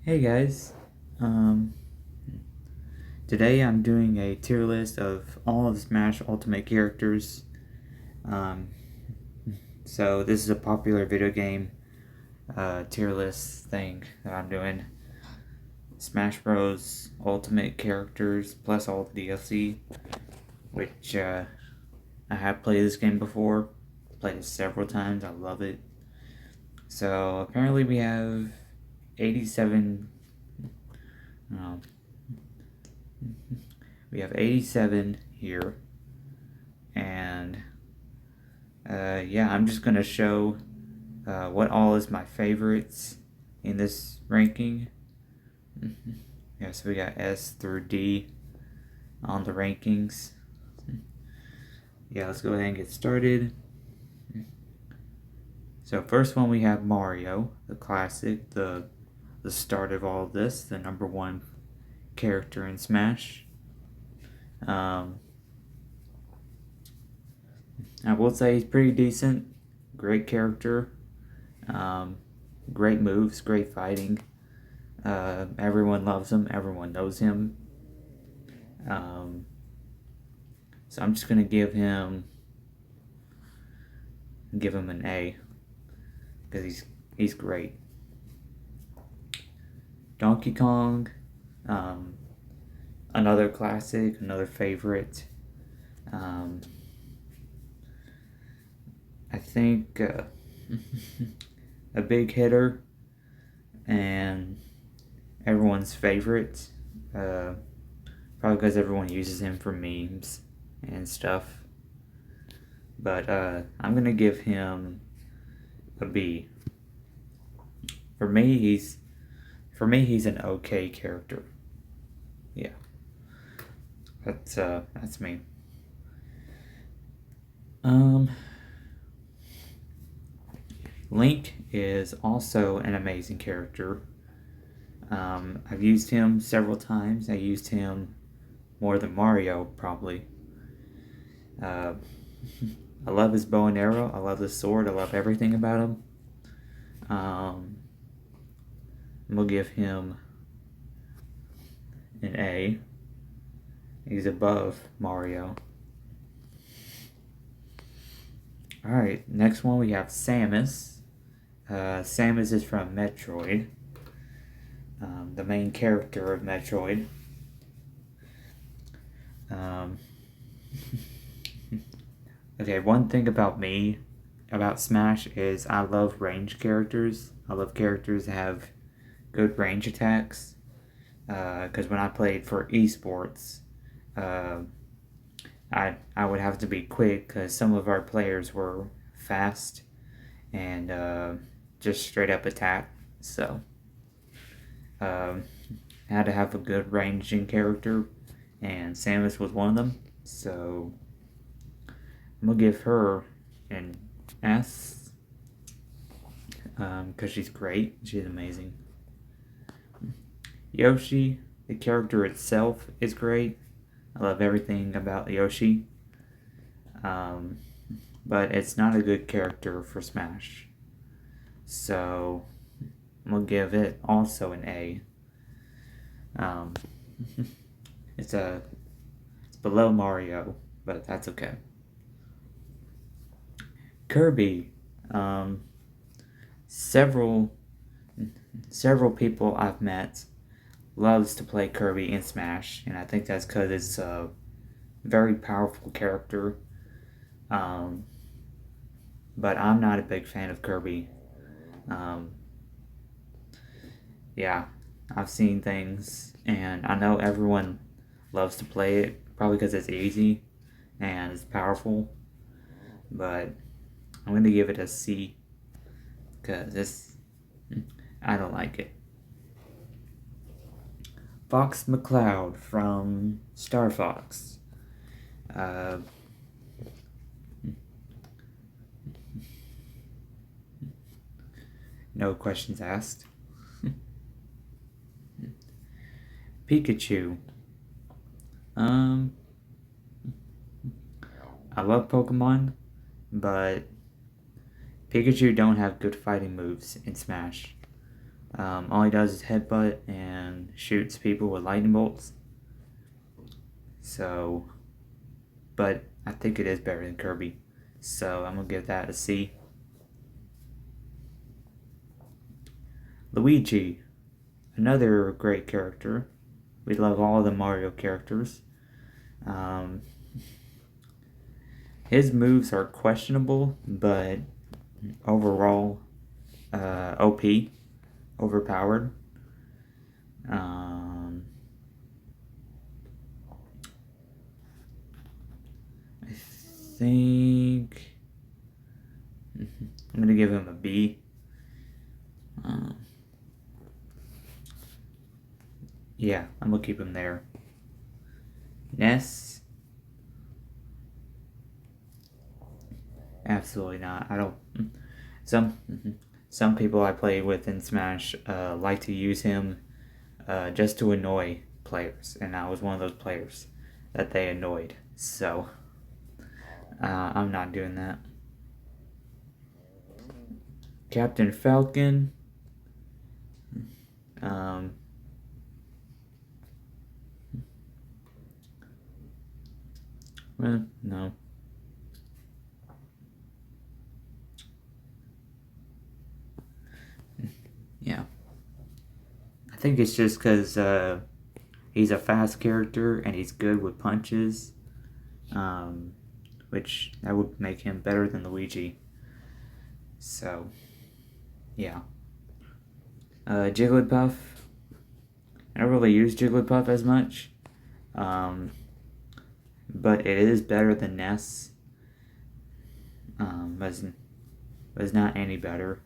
Hey guys, um, today I'm doing a tier list of all of Smash Ultimate characters. Um, so this is a popular video game tier list thing that I'm doing. Smash Bros. Ultimate characters plus all the DLC, which I have played this game before. Played it several times. I love it. So apparently we have 87. Um, we have 87 here, and yeah, I'm just gonna show what all is my favorites in this ranking. Yeah, so we got S through D on the rankings. Yeah, let's go ahead and get started. So first one we have Mario, the classic, the start of all of this, the number one character in Smash. Um, I will say he's pretty decent, great character, um, great moves, great fighting. Everyone loves him. Everyone knows him. Um, so I'm just gonna give him an A because he's great. Donkey Kong, um, another classic, another favorite. Um, I think a big hitter and everyone's favorite. Uh, Probably because everyone uses him for memes and stuff. But I'm gonna give him a B. For me, he's an okay character. Yeah, that's me. Um, Link is also an amazing character. I've used him several times. I used him more than Mario, probably. Uh, I love his bow and arrow. I love his sword. I love everything about him. Um, We'll give him an A. He's above Mario. Alright, next one we have Samus. Samus is from Metroid, the main character of Metroid. Um, okay, one thing about me, about Smash, is I love range characters. I love characters that have good range attacks. Because when I played for esports, uh, I would have to be quick because some of our players were fast and just straight up attack. So um, I had to have a good ranging character, and Samus was one of them. So I'm gonna give her an S because she's great. She's amazing. Yoshi, the character itself is great. I love everything about Yoshi. Um, but it's not a good character for Smash. So I'm gonna give it also an A. Um, it's below Mario, but that's okay. Kirby, um, several several people I've met loves to play Kirby in Smash, and I think that's because it's a very powerful character. Um, but I'm not a big fan of Kirby. Um, yeah, I've seen things, and I know everyone loves to play it, probably because it's easy and it's powerful. But I'm gonna give it a C because I don't like it. Fox McCloud from Star Fox. Uh, no questions asked. Pikachu. Um, I love Pokemon, but Pikachu don't have good fighting moves in Smash. All he does is headbutt and shoots people with lightning bolts. So, but I think it is better than Kirby. So I'm gonna give that a C. Luigi, another great character. We love all the Mario characters. Um, his moves are questionable, but overall, OP, overpowered. I think I'm gonna give him a B. Yeah, I'm gonna keep him there. Ness, absolutely not. I don't. Some people I play with in Smash like to use him just to annoy players, and I was one of those players that they annoyed. So I'm not doing that. Captain Falcon. Well, no. Yeah. I think it's just because he's a fast character and he's good with punches, which that would make him better than Luigi. So, yeah. Jigglypuff. I don't really use Jigglypuff as much, but it is better than Ness. But it's not any better.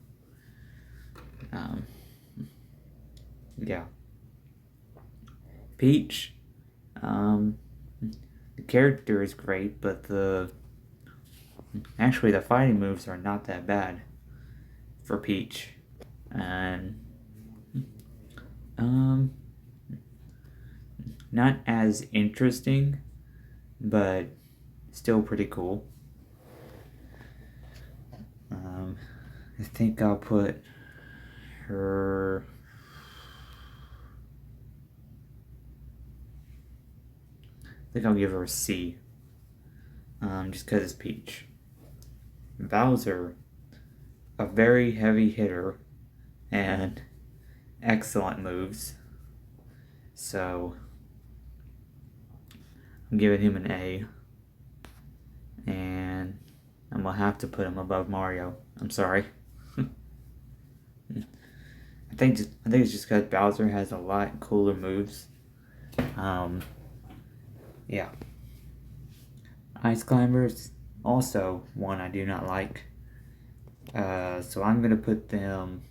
Yeah. Peach. The character is great, but actually the fighting moves are not that bad for Peach, and not as interesting, but still pretty cool. I think I'll put her. I think I'll give her a C. Just because it's Peach. Bowser, a very heavy hitter, and excellent moves. So I'm giving him an A. And I'm gonna have to put him above Mario. I'm sorry. I think it's just because Bowser has a lot cooler moves. Yeah. Ice Climbers, also one I do not like. So I'm gonna put them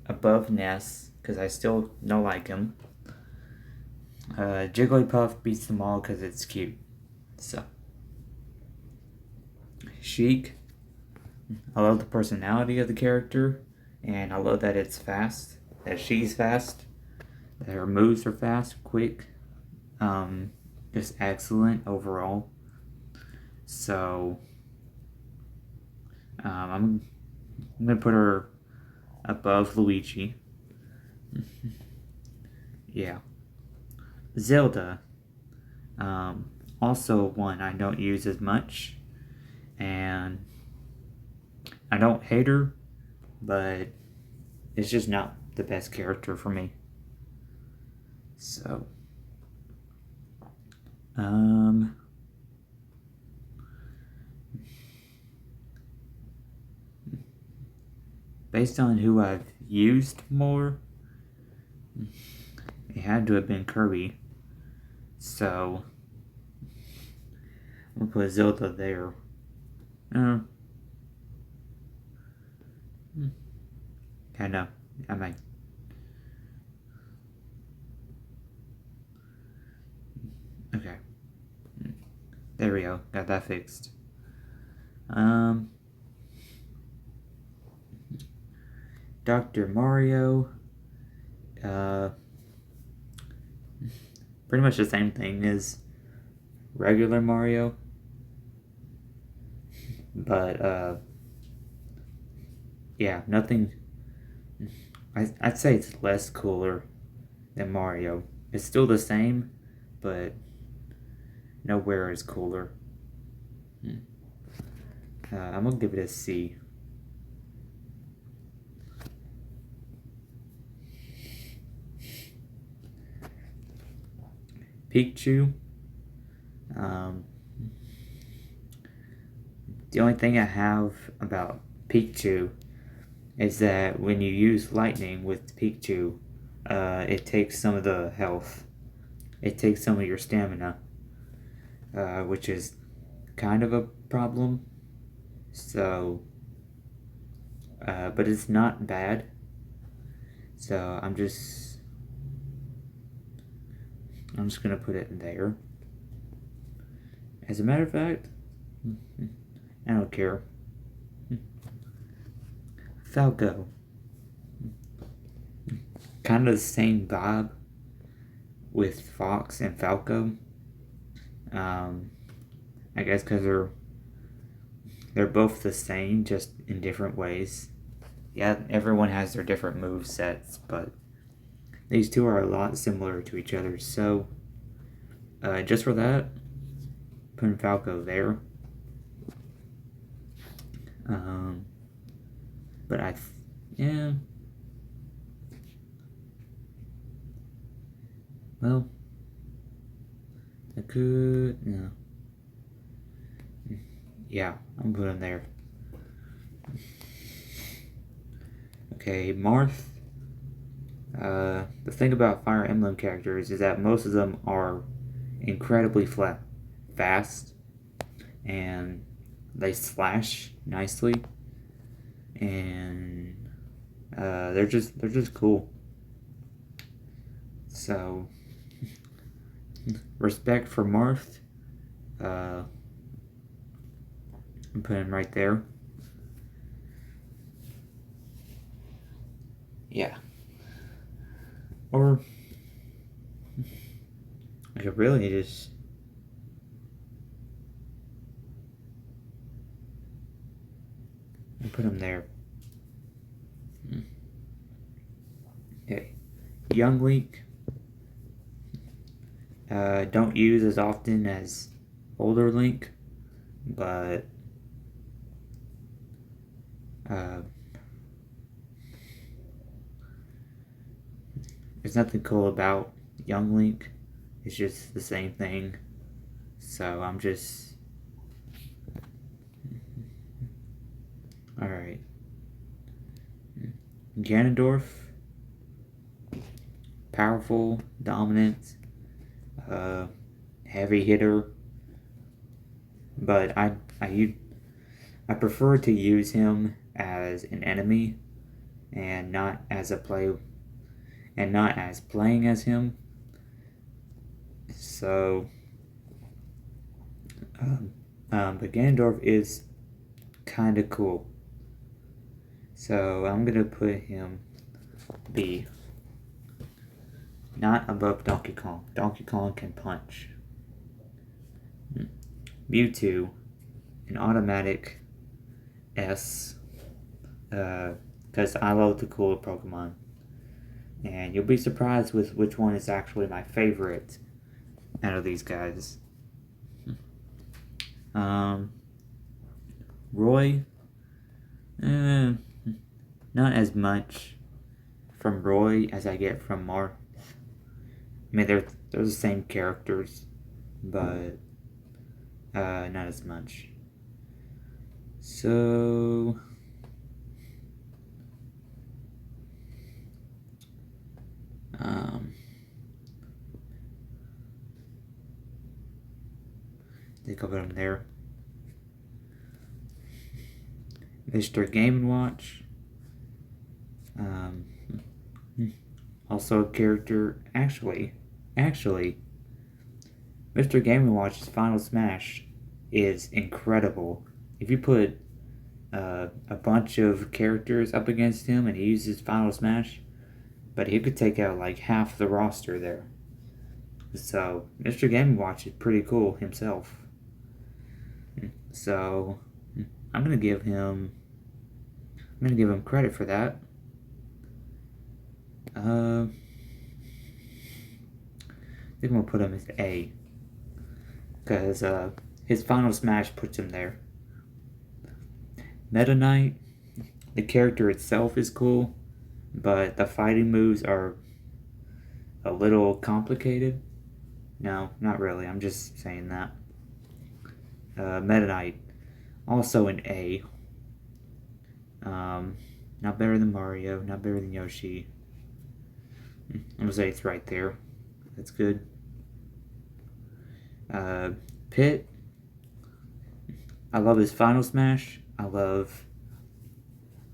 above Ness because I still don't like him. Jigglypuff beats them all because it's cute. So Sheik, I love the personality of the character, and I love that it's fast, that she's fast, that her moves are fast, quick, just excellent overall. So I'm gonna put her above Luigi. Yeah. Zelda, also one I don't use as much, and I don't hate her, but it's just not the best character for me. So, based on who I've used more, it had to have been Kirby. So, I'm gonna put Zelda there. I know. I might. Okay. There we go. Got that fixed. Dr. Mario. Pretty much the same thing as regular Mario. But, yeah, nothing I'd say it's less cooler than Mario. It's still the same, but nowhere is cooler. I'm gonna give it a C. Pikachu. Um, the only thing I have about Pikachu is that when you use lightning with Pikachu, it takes some of the health. It takes some of your stamina, which is kind of a problem. So, but it's not bad. So I'm just gonna put it in there. As a matter of fact, I don't care. Falco. Kind of the same vibe with Fox and Falco. I guess because they're both the same, just in different ways. Yeah, everyone has their different move sets, but these two are a lot similar to each other. So, just for that, putting Falco there. But yeah. Well, I could, no. Yeah, I'm putting him there. Okay, Marth. The thing about Fire Emblem characters is that most of them are incredibly fast, and they slash nicely, and they're just cool. So, respect for Marth. I'm putting him right there. Yeah. Or I could really just put him there. Okay. Young Link. Don't use as often as older Link, but there's nothing cool about Young Link. It's just the same thing. So I'm just... Alright. Ganondorf. Powerful, dominant, heavy hitter. But I prefer to use him as an enemy and not as playing as him. So, but Ganondorf is kind of cool. So I'm gonna put him B. Not above Donkey Kong. Donkey Kong can punch. Mewtwo, an automatic S. Because I love the cooler Pokemon. And you'll be surprised with which one is actually my favorite out of these guys. Roy, not as much from Roy as I get from Marth. I mean, they're the same characters, but not as much. So, they cover them there. Mr. Game & Watch. Also a character, actually, Mr. Game & Watch's Final Smash is incredible. If you put a bunch of characters up against him and he uses Final Smash, but he could take out like half the roster there. So Mr. Game & Watch is pretty cool himself. So I'm gonna give him credit for that. I think I'm gonna put him as A, because his final smash puts him there. Meta Knight, the character itself is cool, but the fighting moves are a little complicated. No, not really. I'm just saying that. Meta Knight, also an A. Not better than Mario, not better than Yoshi. I'm gonna say it's right there. That's good. Pit, I love his final smash. I love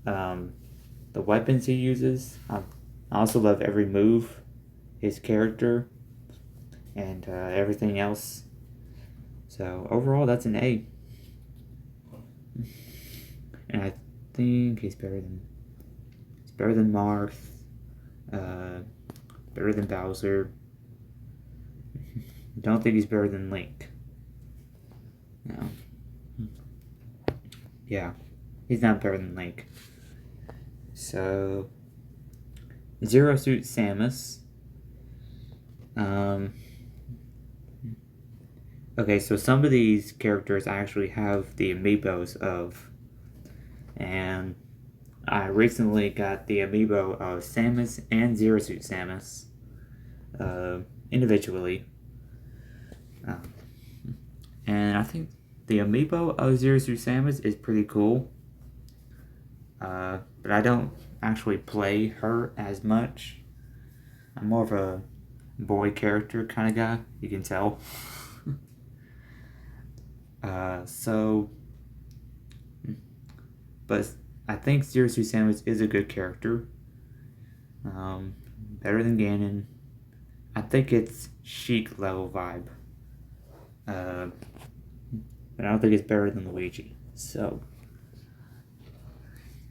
the weapons he uses. I also love every move, his character, and everything else. So overall, that's an A. And I think he's better than Marth, better than Bowser. Don't think he's better than Link. No. Yeah, he's not better than Link. So, Zero Suit Samus. Okay, so some of these characters I actually have the amiibos of. And I recently got the amiibo of Samus and Zero Suit Samus individually. And I think the amiibo of Zero Suit Samus is pretty cool. But I don't actually play her as much. I'm more of a boy character kind of guy, you can tell. But I think Zero Suit Samus is a good character. Better than Ganon. I think it's Sheik level vibe. But I don't think it's better than Luigi. So,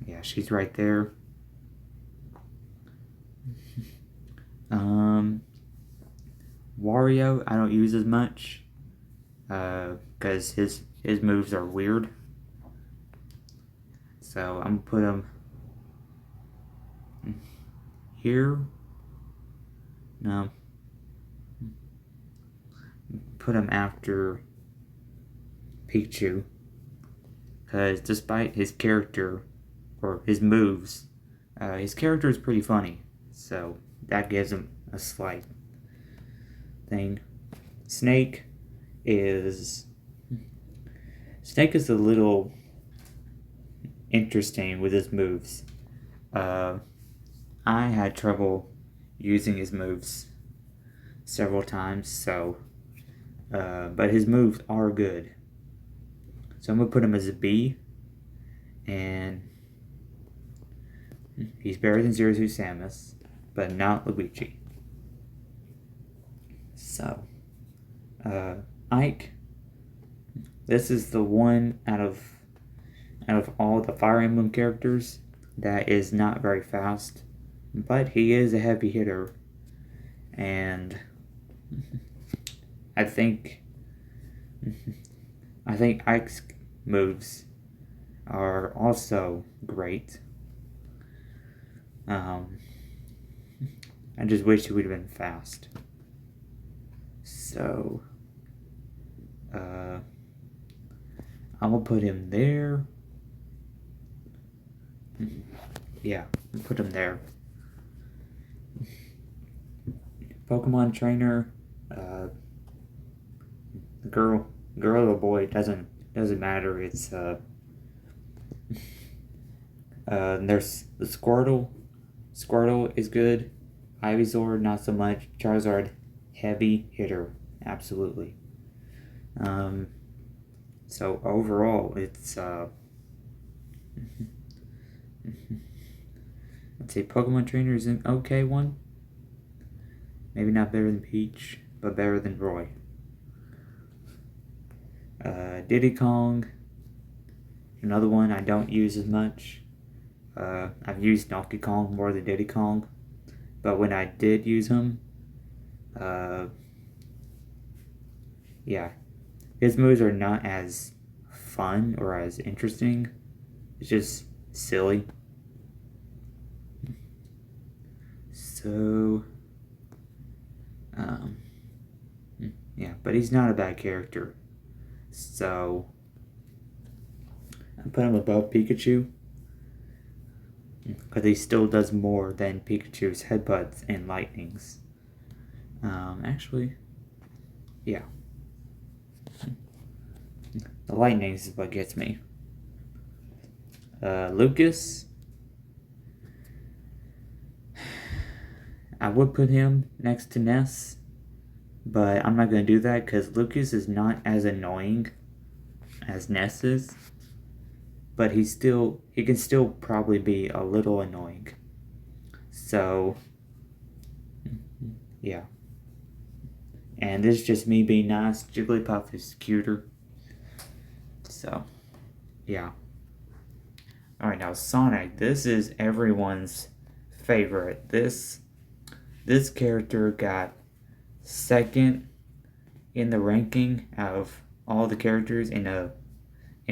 yeah, she's right there. Wario, I don't use as much because his moves are weird. So I'm gonna put him here. No, put him after Pikachu, because despite his character or his moves, his character is pretty funny. So that gives him a slight thing. Snake is a little interesting with his moves. I had trouble using his moves several times, so but his moves are good. So I'm gonna put him as a B, and he's better than Zero Suit Samus, but not Luigi. So, Ike. This is the one out of all the Fire Emblem characters that is not very fast, but he is a heavy hitter, and I think Ike's moves are also great. I just wish he would have been fast. So, I'm gonna put him there. Yeah, put him there. Pokemon trainer, girl or boy, doesn't matter. It's there's the Squirtle. Squirtle is good. Ivysaur not so much. Charizard, heavy hitter, absolutely. So overall, it's I'd say Pokemon Trainer is an okay one. Maybe not better than Peach, but better than Roy. Diddy Kong, another one I don't use as much. I've used Donkey Kong more than Diddy Kong, but when I did use him, yeah, his moves are not as fun or as interesting. It's just silly. So, um, yeah, but he's not a bad character. So, I put him above Pikachu because he still does more than Pikachu's headbutts and lightnings. Actually, yeah. The lightnings is what gets me. Lucas, I would put him next to Ness, but I'm not going to do that because Lucas is not as annoying as Ness is, but he can still probably be a little annoying. So, yeah. And this is just me being nice. Jigglypuff is cuter. So, yeah. Alright, now Sonic. This is everyone's favorite. This character got second in the ranking of all the characters in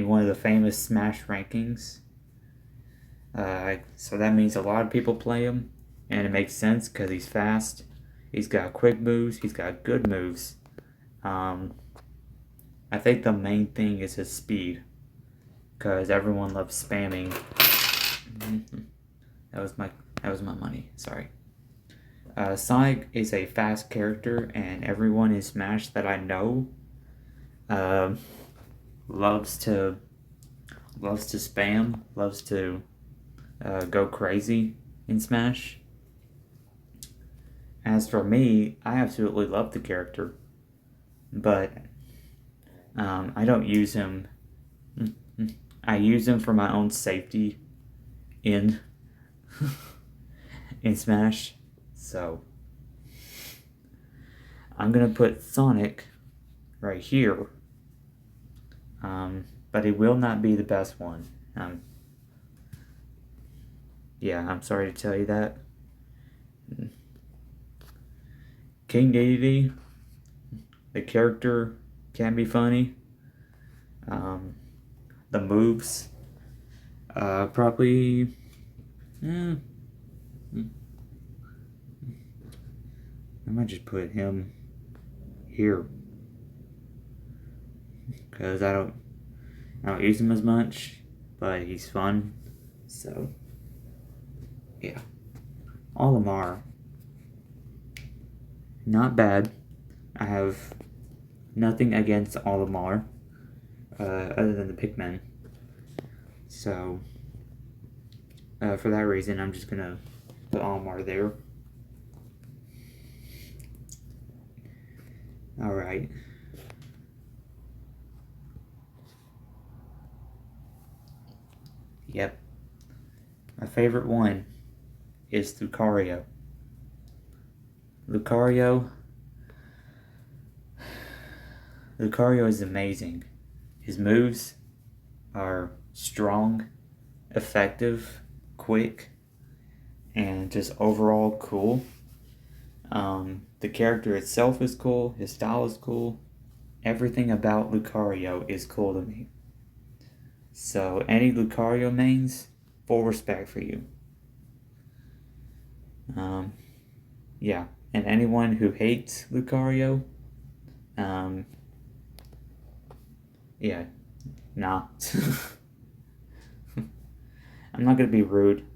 one of the famous Smash rankings. So that means a lot of people play him, and it makes sense because he's fast. He's got quick moves. He's got good moves. I think the main thing is his speed, because everyone loves spamming. That was my money. Sorry. Sonic is a fast character, and everyone in Smash that I know loves to spam, loves to go crazy in Smash. As for me, I absolutely love the character, but I don't use him. I use him for my own safety in Smash. So I'm gonna put Sonic right here, but he will not be the best one. Yeah, I'm sorry to tell you that. King Dedede, the character can be funny. The moves, probably. I might just put him here because I don't use him as much, but he's fun. So yeah, Olimar, not bad. I have nothing against Olimar, other than the Pikmin. So for that reason, I'm just gonna put Olimar there. Alright. Yep. My favorite one is Lucario. Lucario is amazing. His moves are strong, effective, quick, and just overall cool. The character itself is cool. His style is cool. Everything about Lucario is cool to me. So any Lucario mains, full respect for you. Yeah, and anyone who hates Lucario, yeah, nah. I'm not gonna be rude.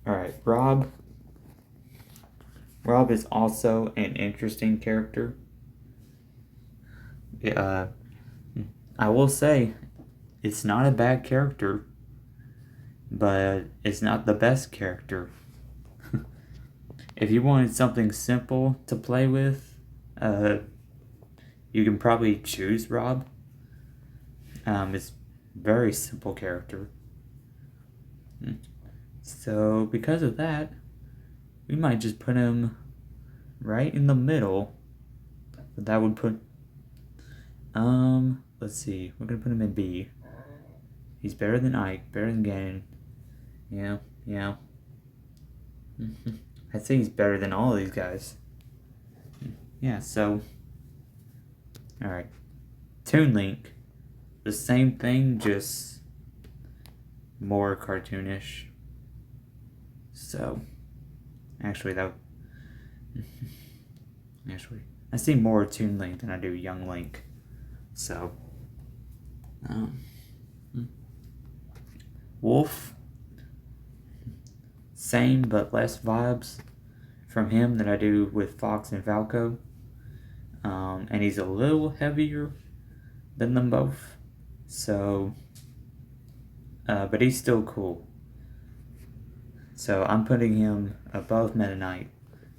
Alright, Rob. Rob is also an interesting character. I will say, it's not a bad character, but it's not the best character. If you wanted something simple to play with, you can probably choose Rob. It's very simple character. So because of that, we might just put him right in the middle. But that would put let's see. We're gonna put him in B. He's better than Ike, better than Ganon. Yeah. I'd say he's better than all of these guys. Yeah, so alright. Toon Link. The same thing, just more cartoonish. So, actually, actually, I see more Toon Link than I do Young Link. So, um, Wolf, same but less vibes from him than I do with Fox and Falco. And he's a little heavier than them both. So, but he's still cool. So I'm putting him above Meta Knight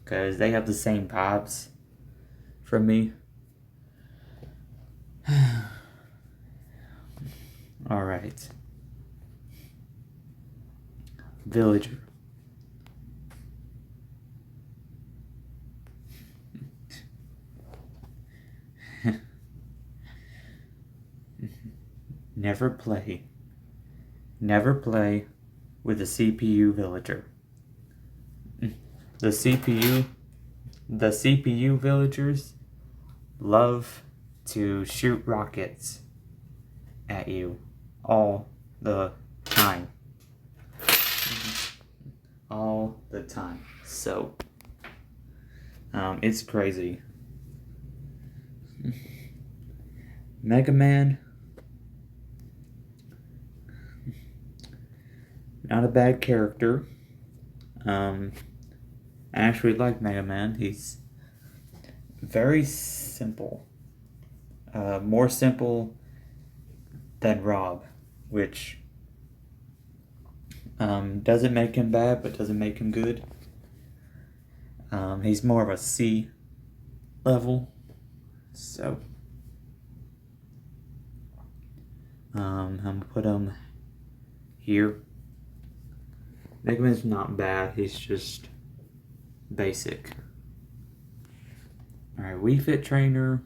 because they have the same vibes from me. Alright. Villager. Never play with a CPU villager. The CPU villagers love to shoot rockets at you all the time. All the time. So, it's crazy. Mega Man, not a bad character. I actually like Mega Man. He's very simple. More simple than Rob, which doesn't make him bad, but doesn't make him good. He's more of a C level. So, I'm gonna put him here. Mega Man's not bad, he's just basic. Alright, Wii Fit Trainer.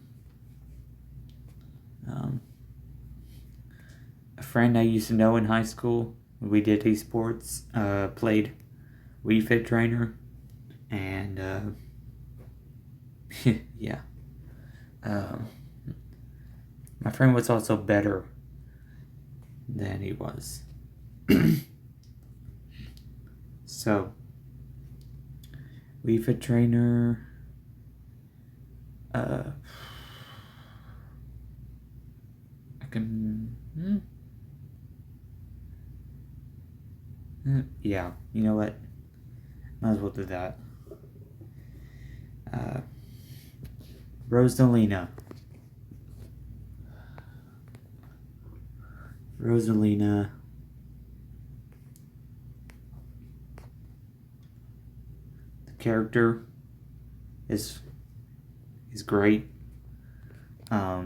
A friend I used to know in high school, when we did esports, played Wii Fit Trainer. And, yeah. My friend was also better than he was. So, Wii Fit Trainer. I can. Yeah, you know what? Might as well do that. Rosalina. The character is great. I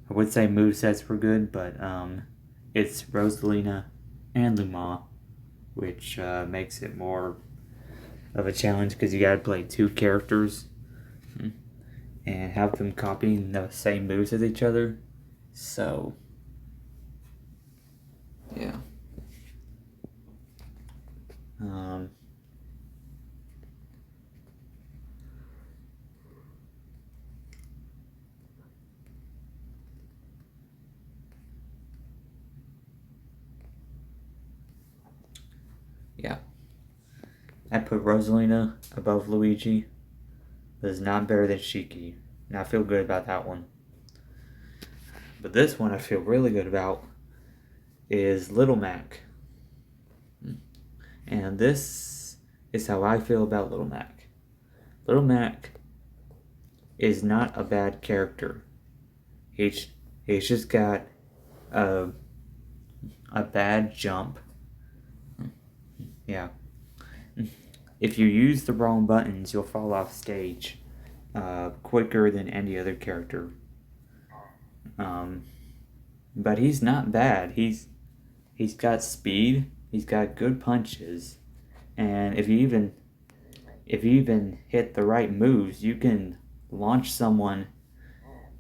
would say movesets were good, but it's Rosalina and Luma, which makes it more of a challenge because you gotta play two characters and have them copying the same moves as each other. So, yeah. Yeah. I put Rosalina above Luigi, but it's not better than Shiki, and I feel good about that one. But this one I feel really good about is Little Mac. And this is how I feel about Little Mac. Little Mac is not a bad character. He's just got a bad jump. Yeah. If you use the wrong buttons, you'll fall off stage quicker than any other character. But he's not bad. He's got speed. He's got good punches, and if you even hit the right moves, you can launch someone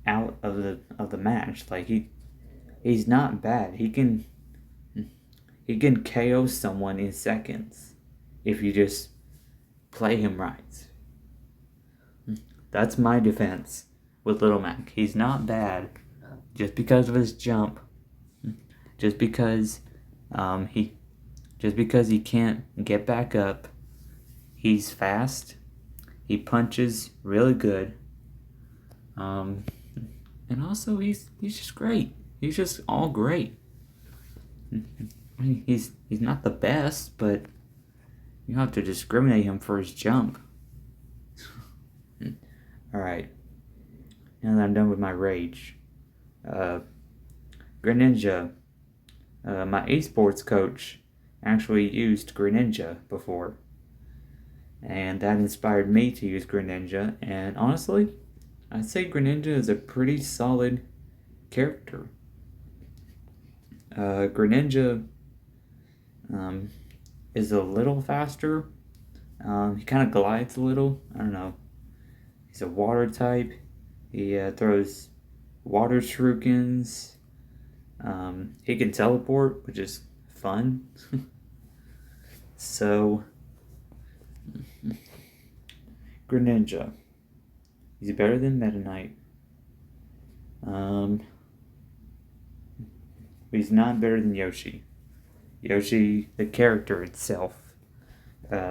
out of the match. Like he's not bad. He can KO someone in seconds if you just play him right. That's my defense with Little Mac. He's not bad just because of his jump. Just because he just because he can't get back up, he's fast. He punches really good. And also he's just great. He's just all great. I mean, he's not the best, but you have to discriminate him for his jump. Alright. Now that I'm done with my rage. Greninja. My esports coach actually used Greninja before. And that inspired me to use Greninja. And honestly, I'd say Greninja is a pretty solid character. Greninja is a little faster. He kind of glides a little. I don't know. He's a water type. He throws water shurikens. He can teleport, which is fun. So, Greninja. He's better than Meta Knight. He's not better than Yoshi. Yoshi, the character itself,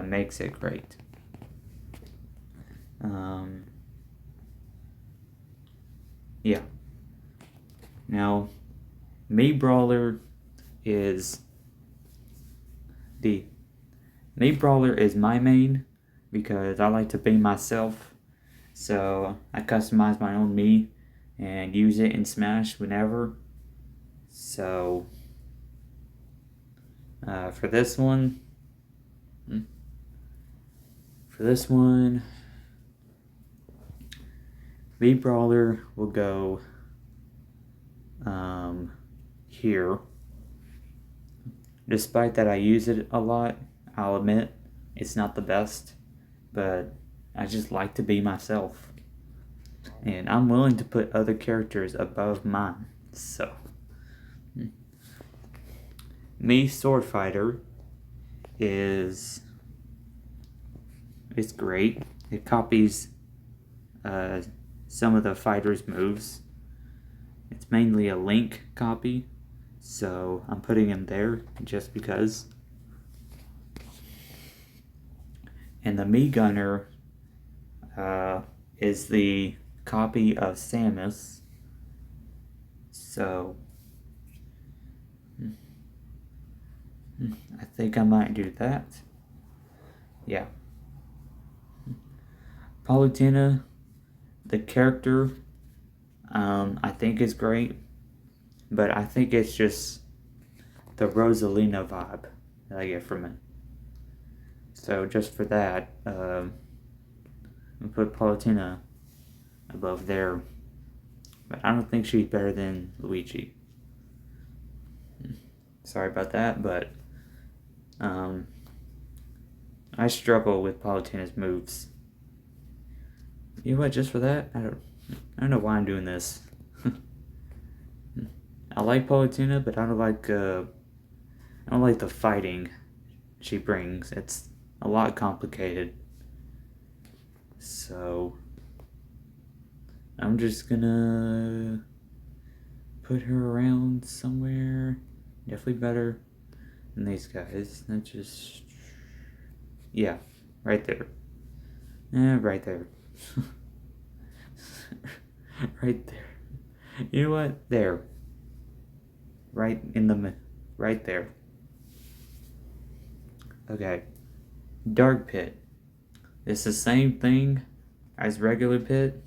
makes it great. Yeah. Now, Mii Brawler is my main because I like to be myself. So I customize my own Mii and use it in Smash whenever. So for this one, Mii Brawler will go here. Despite that I use it a lot, I'll admit it's not the best, but I just like to be myself. And I'm willing to put other characters above mine. So, Mii Sword Fighter is great. It copies some of the fighters' moves. It's mainly a Link copy, so I'm putting him there just because. And the Mii Gunner is the copy of Samus. So I think I might do that. Yeah. Palutena, the character, I think is great, but I think it's just the Rosalina vibe that I get from it. So just for that, I'll put Palutena above there, but I don't think she's better than Luigi. Sorry about that, but I struggle with Palutena's moves. You know what? Just for that, I don't know why I'm doing this. I like Palutena, but I don't like the fighting she brings. It's a lot complicated. So I'm just gonna put her around somewhere. Definitely better than these guys. That just, yeah, right there. Right there. Right there. You know what? There. Right in the right there. Okay. Dark Pit. It's the same thing as regular Pit.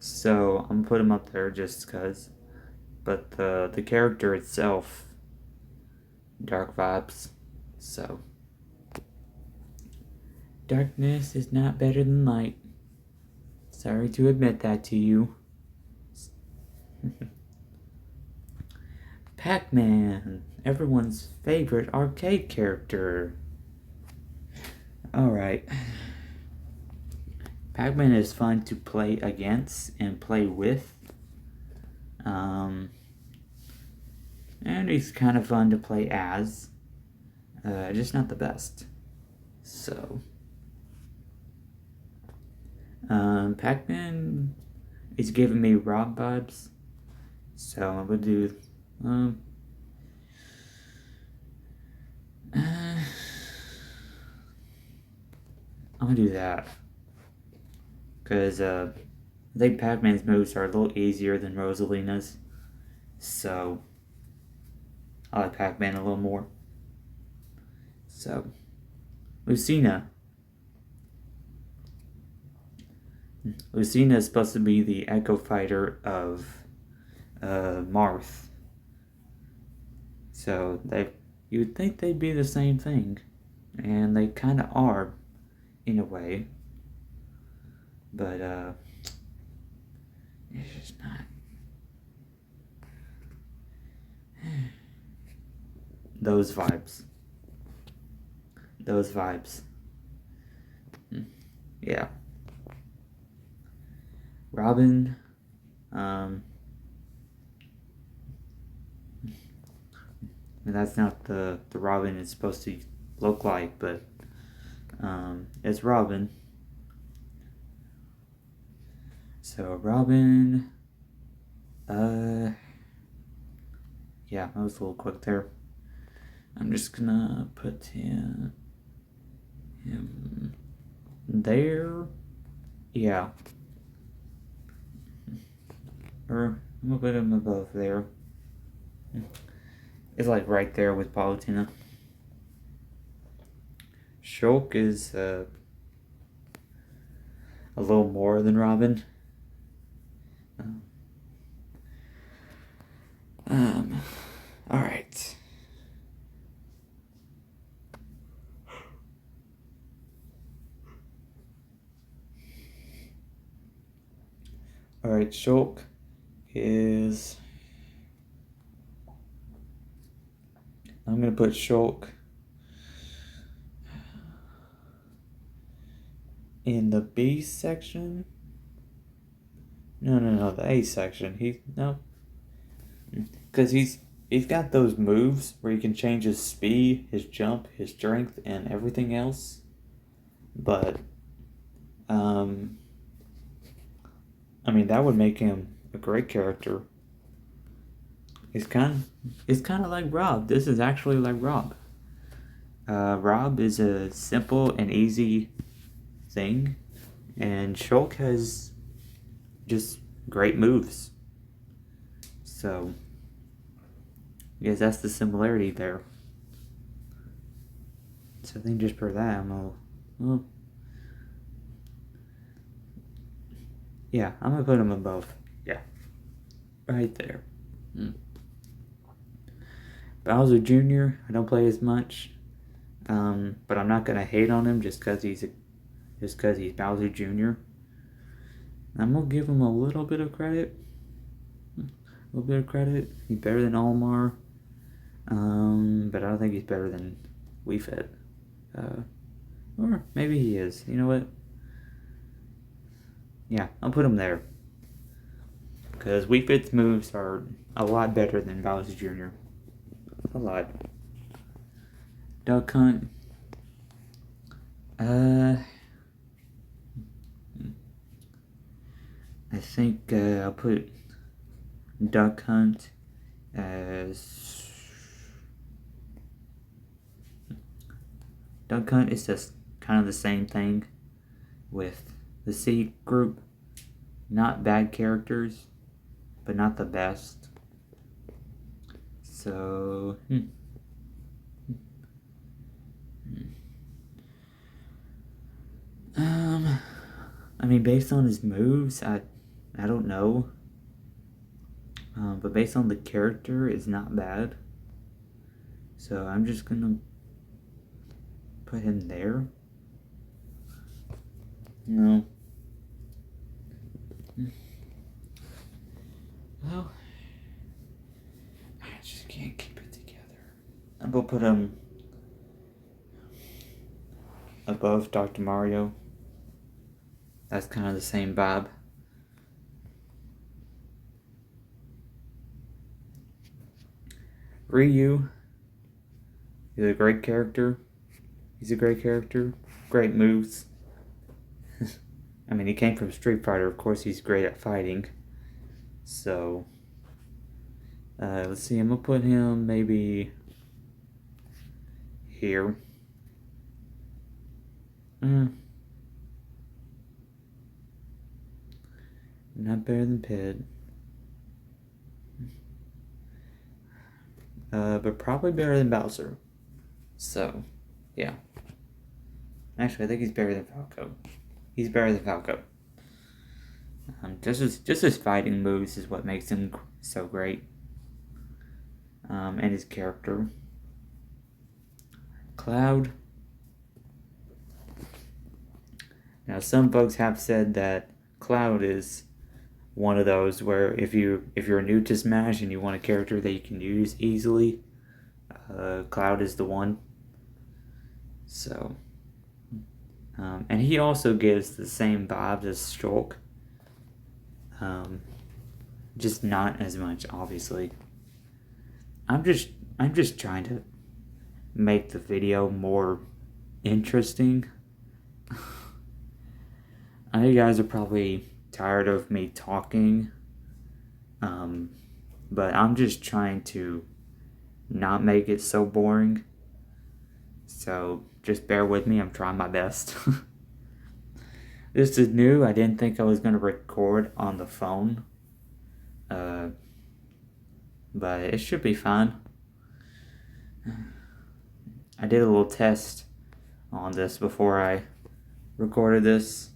So I'm gonna put him up there just cause. But the character itself, dark vibes. So darkness is not better than light. Sorry to admit that to you. Pac-Man, everyone's favorite arcade character. Alright. Pac-Man is fun to play against and play with. And he's kind of fun to play as. Just not the best. So, Pac-Man is giving me Rob vibes. So I'm gonna do, I'm gonna do that. Because I think Pac-Man's moves are a little easier than Rosalina's. So I like Pac-Man a little more. So, Lucina. Lucina is supposed to be the Echo Fighter of Marth. So you would think they'd be the same thing, and they kind of are, in a way. But it's just not. Those vibes. Those vibes. Yeah. Robin. That's not the Robin it's supposed to look like, but it's Robin. So Robin. Yeah, that was a little quick there. I'm just gonna put him there. Yeah. Or I'm gonna put him above there. It's like right there with Palutena. Shulk is a little more than Robin. All right. All right, Shulk is. I'm gonna put Shulk in the B section. No, the A section. Because he's got those moves where he can change his speed, his jump, his strength, and everything else. But, I mean, that would make him a great character. It's kind of like Rob. This is actually like Rob. Rob is a simple and easy thing, and Shulk has just great moves. So, I guess that's the similarity there. So I think just for that, yeah, I'm gonna put him above. Yeah, right there. Bowser Jr. I don't play as much, but I'm not gonna hate on him just because he's Bowser Jr. I'm gonna give him a little bit of credit. He's better than Olimar, but I don't think he's better than Wii Fit. Or maybe he is. You know what? Yeah, I'll put him there. Because Wii Fit's moves are a lot better than Bowser Jr. A lot. Duck Hunt. I think I'll put Duck Hunt as. Duck Hunt is just kind of the same thing with the C group. Not bad characters, but not the best. So, I mean, based on his moves, I don't know. But based on the character, it's not bad. So I'm just gonna put him there. No. Well, I just can't keep it together. I'm gonna put him above Dr. Mario. That's kind of the same vibe. Ryu is a great character. Great moves. I mean, he came from Street Fighter. Of course, he's great at fighting. So, let's see. I'm gonna put him maybe here. not better than Pit. But probably better than Bowser. So, yeah. Actually, I think he's better than Falco. He's better than Falco. Just his fighting moves is what makes him so great. And his character. Cloud. Now, some folks have said that Cloud is one of those where if you're new to Smash and you want a character that you can use easily, Cloud is the one. So, and he also gives the same vibes as Shulk. Just not as much, obviously. I'm just trying to make the video more interesting. I know you guys are probably tired of me talking, but I'm just trying to not make it so boring. So just bear with me, I'm trying my best. This is new. I didn't think I was going to record on the phone, but it should be fine. I did a little test on this before I recorded this,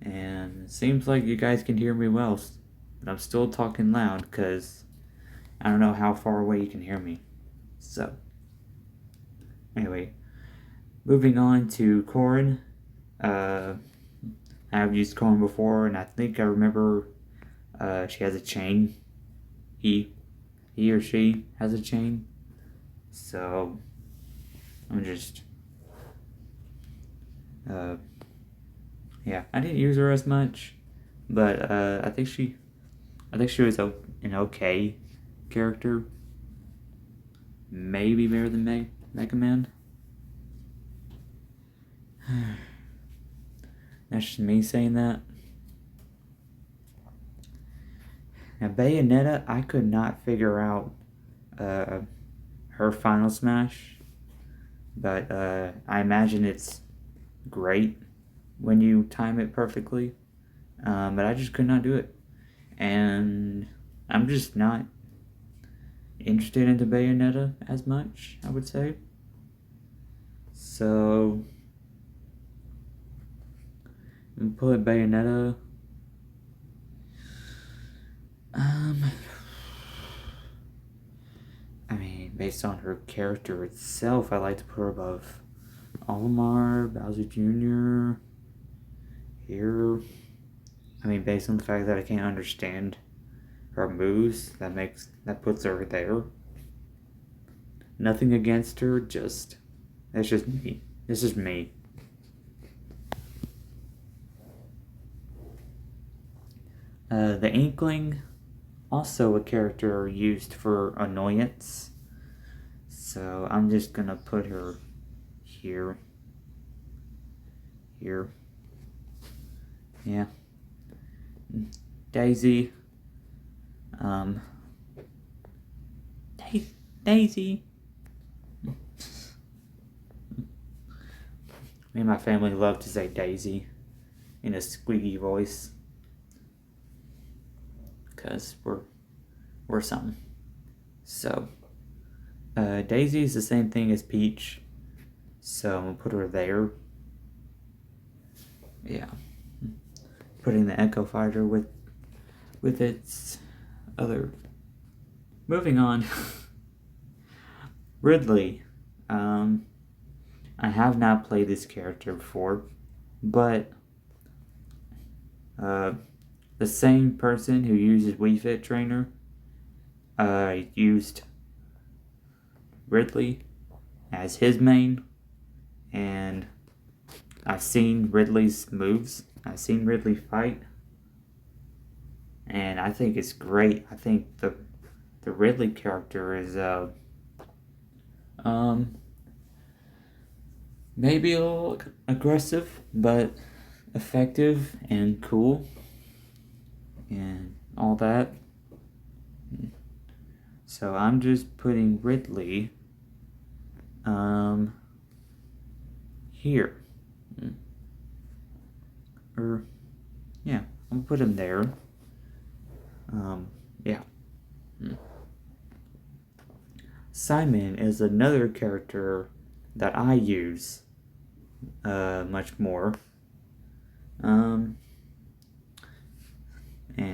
and it seems like you guys can hear me well, but I'm still talking loud because I don't know how far away you can hear me. So, anyway, moving on to Corrin. I've used Corrin before, and I think I remember she has a chain. He or she has a chain. So, I'm just... yeah, I didn't use her as much, but I think she was an okay character. Maybe better than Mega Man. That's just me saying that. Now Bayonetta, I could not figure out her final smash, but I imagine it's great when you time it perfectly, but I just could not do it, and I'm just not interested into Bayonetta as much, I would say. So I'm gonna put Bayonetta. I mean, based on her character itself, I like to put her above Olimar, Bowser Jr. Here. I mean, based on the fact that I can't understand her moves, that puts her there. Nothing against her, that's just me. This is me. The Inkling, also a character used for annoyance. So I'm just gonna put her here. Here. Yeah. Daisy. Daisy. Me and my family love to say Daisy in a squeaky voice. Because we're something. So, Daisy is the same thing as Peach. So I'm gonna put her there. Yeah. Putting the Echo Fighter with its other. Moving on. Ridley. I have not played this character before, but the same person who uses Wii Fit Trainer used Ridley as his main, and I've seen Ridley's moves. I've seen Ridley fight, and I think it's great. I think the Ridley character is maybe a little aggressive, but effective and cool and all that. So I'm just putting Ridley here. Yeah, I'm gonna put him there. Yeah. Simon is another character that I use much more. And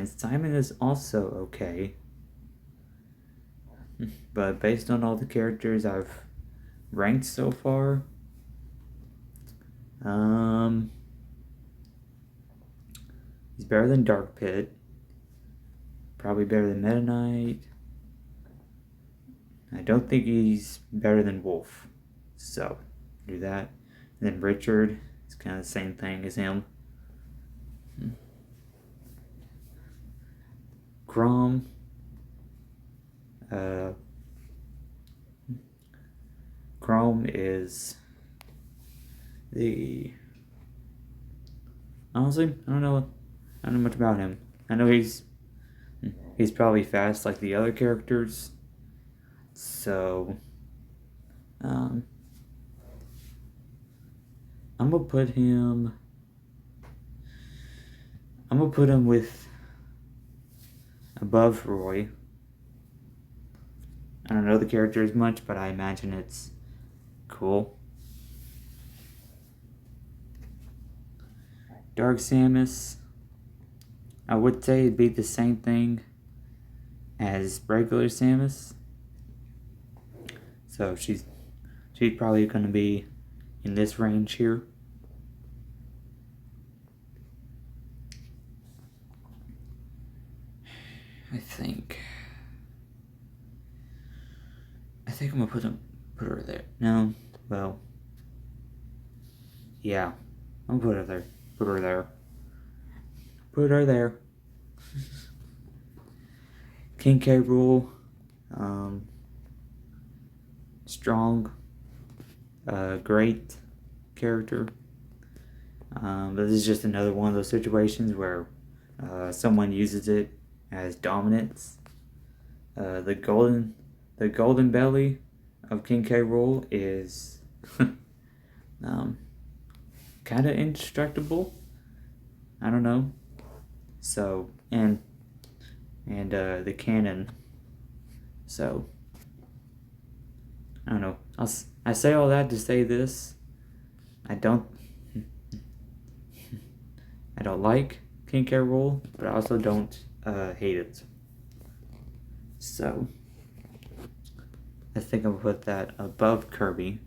Simon is also okay. But based on all the characters I've ranked so far, he's better than Dark Pit. Probably better than Meta Knight. I don't think he's better than Wolf. So, do that. And then Richard, it's kind of the same thing as him. Grom. Chrome is the... Honestly, I don't know much about him. I know he's probably fast like the other characters. So, I'm gonna put him with above Roy. I don't know the character as much, but I imagine it's cool. Dark Samus, I would say it'd be the same thing as regular Samus. So she's probably going to be in this range here. I think I'm gonna put her there. No, well, yeah, I'm gonna put her there. Put her there. King K. Rool, strong, great character. But this is just another one of those situations where someone uses it as dominance. The golden belly of King K. Rool is kind of indestructible. I don't know. So and the cannon. So I don't know. I say all that to say this. I don't like King K. Rool, but I also don't hate it. So I think I'll put that above Kirby.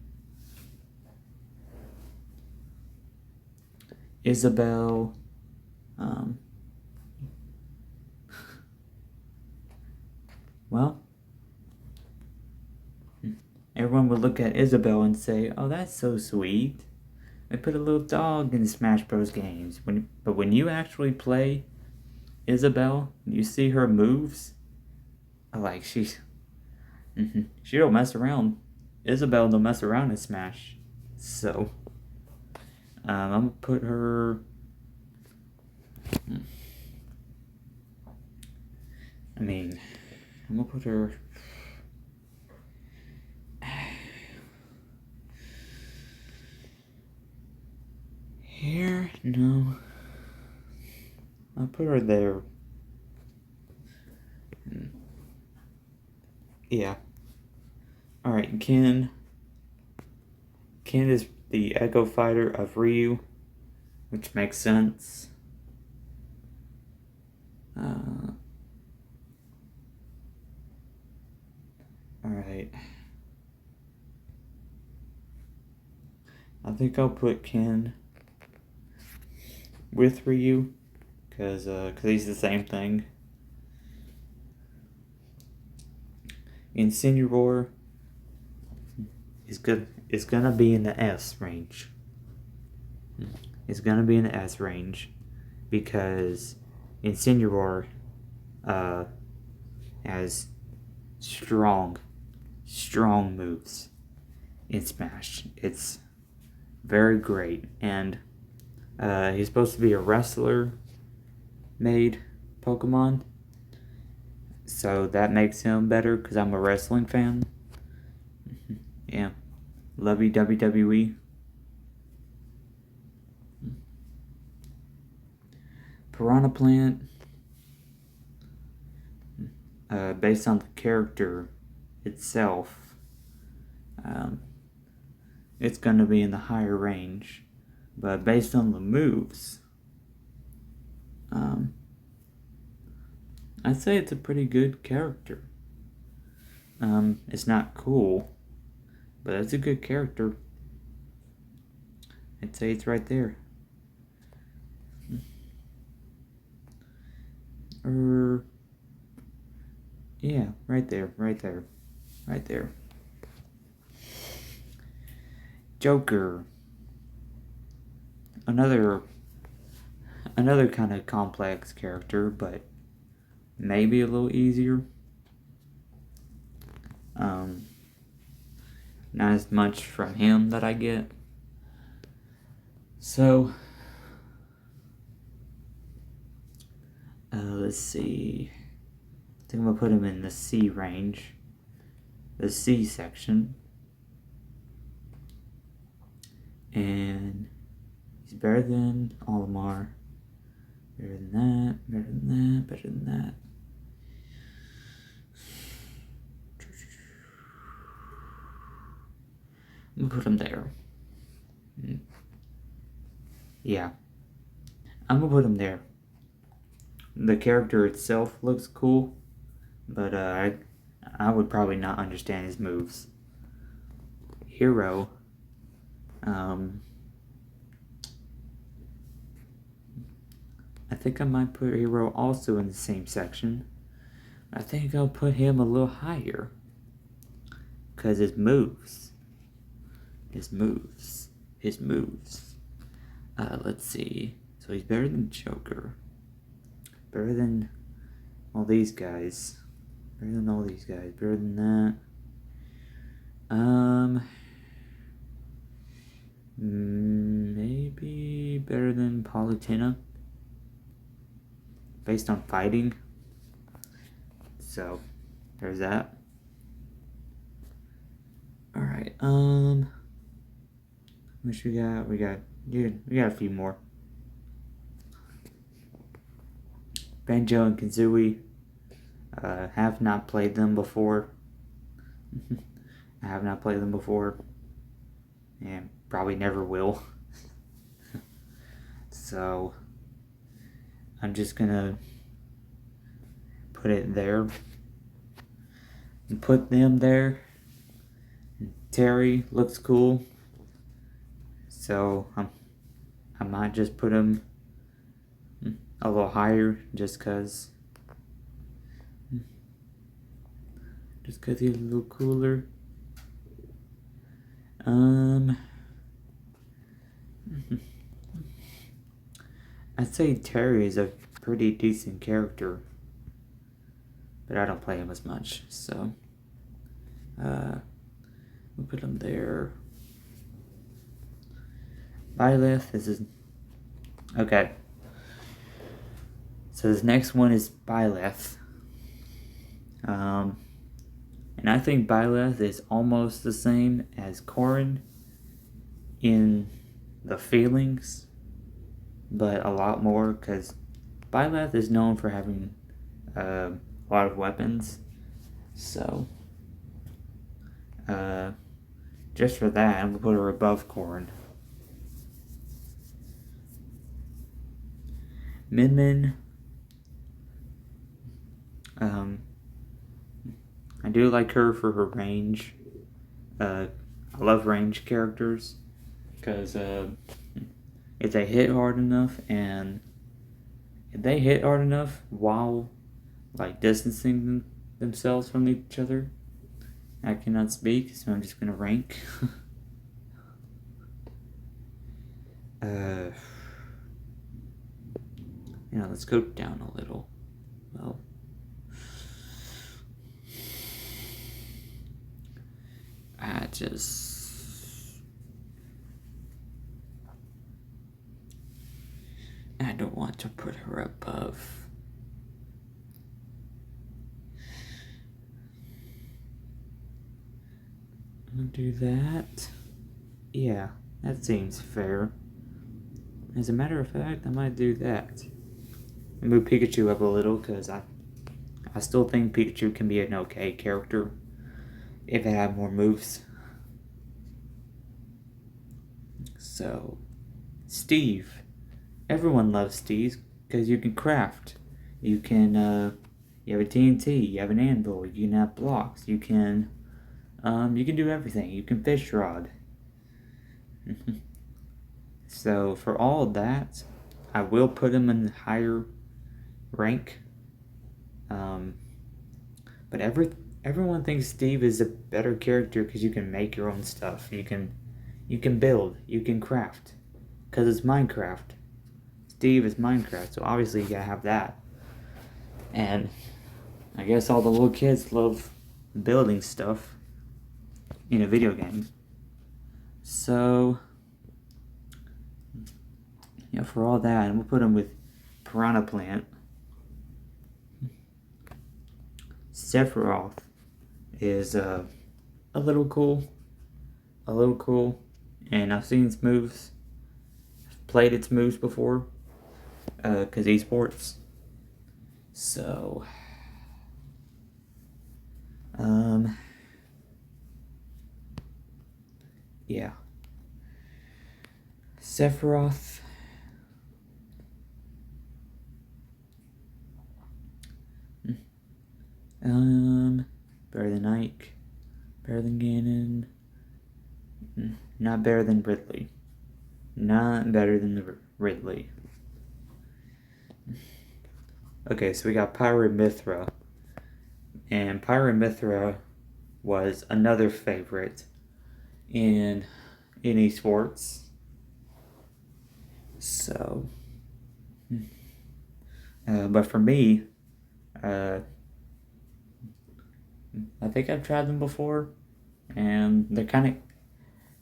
Isabelle, well, everyone would look at Isabelle and say, "Oh, that's so sweet. They put a little dog in Smash Bros. Games." But when you actually play Isabelle, you see her moves. Like she don't mess around. Isabelle don't mess around in Smash. So I'm gonna put her. I'm gonna put her. Here? No. I'll put her there. Yeah. Alright, Ken. Ken is the Echo Fighter of Ryu, which makes sense. Alright. I think I'll put Ken with Ryu, because he's the same thing. Incineroar is good. It's gonna be in the S range. It's gonna be in the S range because Incineroar has strong moves in Smash. It's very great, and he's supposed to be a wrestler made Pokemon, so that makes him better because I'm a wrestling fan. Yeah, love you WWE. Piranha Plant. based on the character itself, it's going to be in the higher range. But based on the moves, I'd say it's a pretty good character. It's not cool, but it's a good character. I'd say it's right there. Yeah, right there. Joker. Another kind of complex character, but maybe a little easier. Not as much from him that I get. So, let's see. I think I'm gonna put him in the C range, the C section, and he's better than Olimar. Better than that. Better than that. Better than that. I'm gonna put him there. Yeah. I'm gonna put him there. The character itself looks cool, but I would probably not understand his moves. Hero. I think I might put Hero also in the same section. I think I'll put him a little higher. Because his moves. Let's see. So he's better than Joker. Better than all these guys. Better than that. Maybe better than Palutena. Based on fighting. So, there's that. Alright, what we got? We got a few more. Banjo and Kazooie. Have not played them before. And probably never will. So I'm just gonna put it there and put them there. Terry looks cool, so I might just put him a little higher just cause he's a little cooler. I'd say Terry is a pretty decent character, but I don't play him as much, so we'll put him there. Byleth is okay. So this next one is Byleth. And I think Byleth is almost the same as Corrin in the feelings, but a lot more, because Byleth is known for having a lot of weapons. So, just for that, I'm going to put her above Corrin. Min Min. I do like her for her range. I love range characters because if they hit hard enough while like distancing themselves from each other, I cannot speak, so I'm just gonna rank. Let's go down a little. Well, I don't want to put her above. I'm gonna do that. Yeah, that seems fair. As a matter of fact, I might do that. I move Pikachu up a little because I I still think Pikachu can be an okay character if it had more moves. So, Steve. Everyone loves Steve because you can craft. You can, you have a TNT, you have an anvil, you can have blocks, you can do everything. You can fish rod. So for all of that, I will put him in higher rank. But everyone thinks Steve is a better character because you can make your own stuff. You can build. You can craft. Because it's Minecraft. Steve is Minecraft, so obviously you gotta have that. And I guess all the little kids love building stuff in a video game. So, yeah, for all that, and we'll put him with Piranha Plant. Sephiroth is a little cool. And I've seen its moves. I've played its moves before. Because esports. So, yeah. Sephiroth. Better than Ike. Better than Ganon. Not better than Ridley. Not better than the Ridley. Okay, so we got Pyra/Mythra. And Pyra/Mythra was another favorite in esports. So, but for me, I think I've tried them before, and they're kind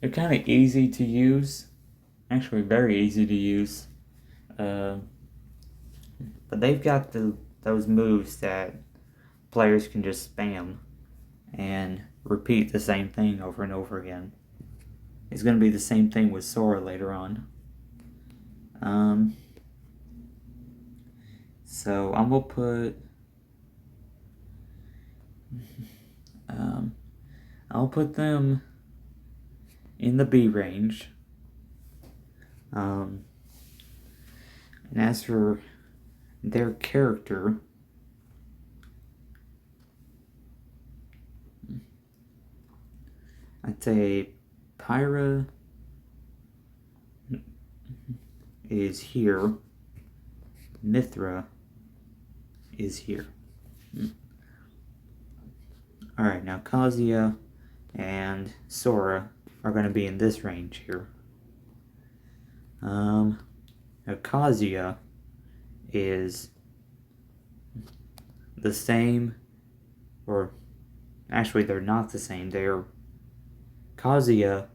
of easy to use. Actually, very easy to use. But they've got those moves that players can just spam and repeat the same thing over and over again. It's going to be the same thing with Sora later on. So I'm going to put... I'll put them in the B range. And as for their character, I'd say Pyra is here. Mythra is here. Alright, now Kazuya and Sora are going to be in this range here. Now Kazuya is the same, or actually they're not the same. Kazuya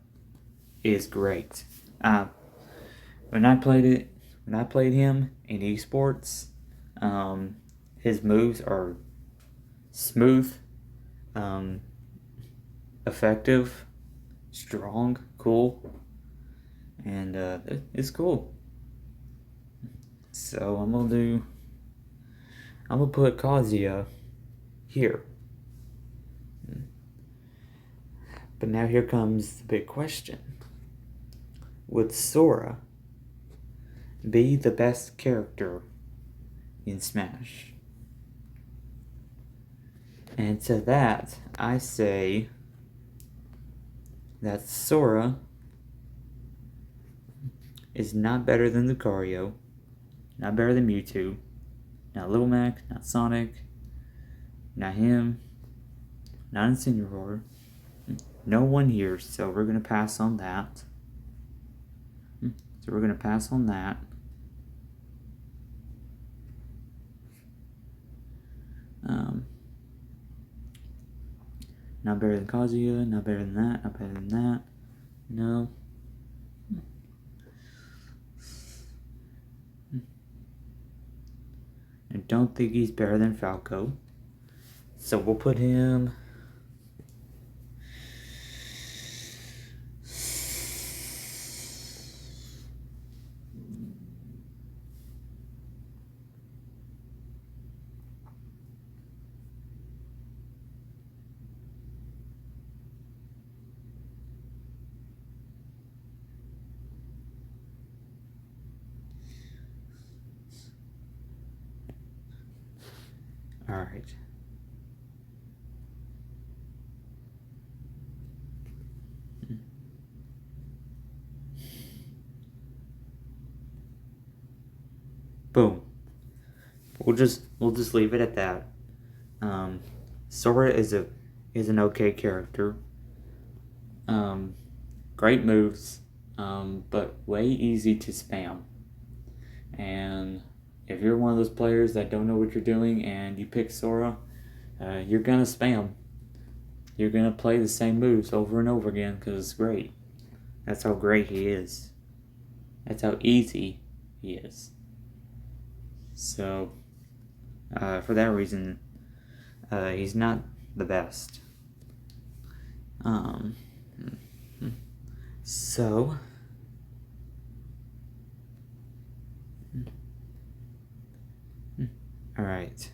is great. When I played him in esports, his moves are smooth, effective, strong, cool, and it's cool. So I'm gonna put Kazuya here. But now here comes the big question. Would Sora be the best character in Smash? And to that, I say that Sora is not better than Lucario, not better than Mewtwo, not Little Mac, not Sonic, not him, not Incineroar. No one here, so we're going to pass on that. Not better than Kazuya, not better than that, not better than that. No. I don't think he's better than Falco. So we'll put him... Alright. Boom. We'll just leave it at that. Sora is an okay character. Great moves, but way easy to spam. And if you're one of those players that don't know what you're doing and you pick Sora, you're gonna spam. You're gonna play the same moves over and over again because it's great. That's how great he is. That's how easy he is. So, for that reason, he's not the best. So, alright.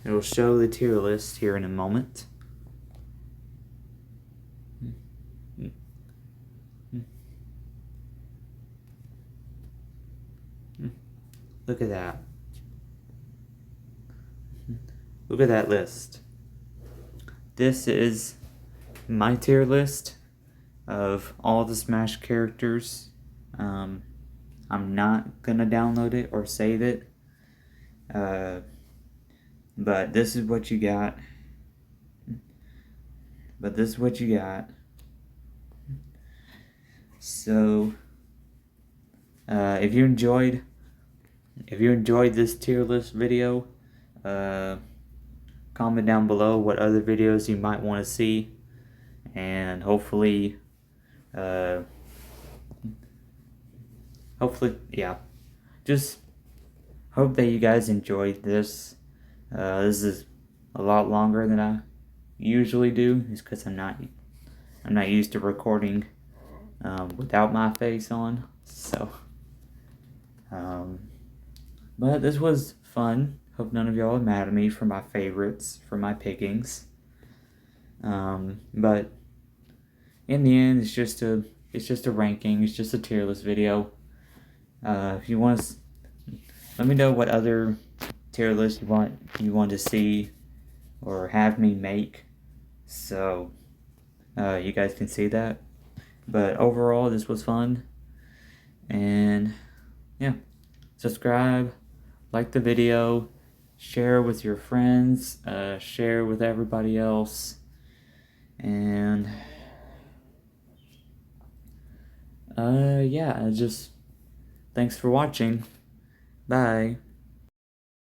It'll show the tier list here in a moment. Look at that. Look at that list. This is my tier list of all the Smash characters. I'm not gonna download it or save it. But this is what you got. So, if you enjoyed this tier list video, comment down below what other videos you might want to see, and hopefully, yeah, just hope that you guys enjoyed this. This is a lot longer than I usually do, just because I'm not used to recording without my face on. So, but this was fun. Hope none of y'all are mad at me for my favorites, for my pickings. But in the end, it's just a ranking. It's just a tier list video. If you want to, let me know what other tier list you want to see or have me make, so you guys can see that. But overall, this was fun, and yeah, subscribe, like the video, share with your friends, share with everybody else, and yeah, just thanks for watching. Bye.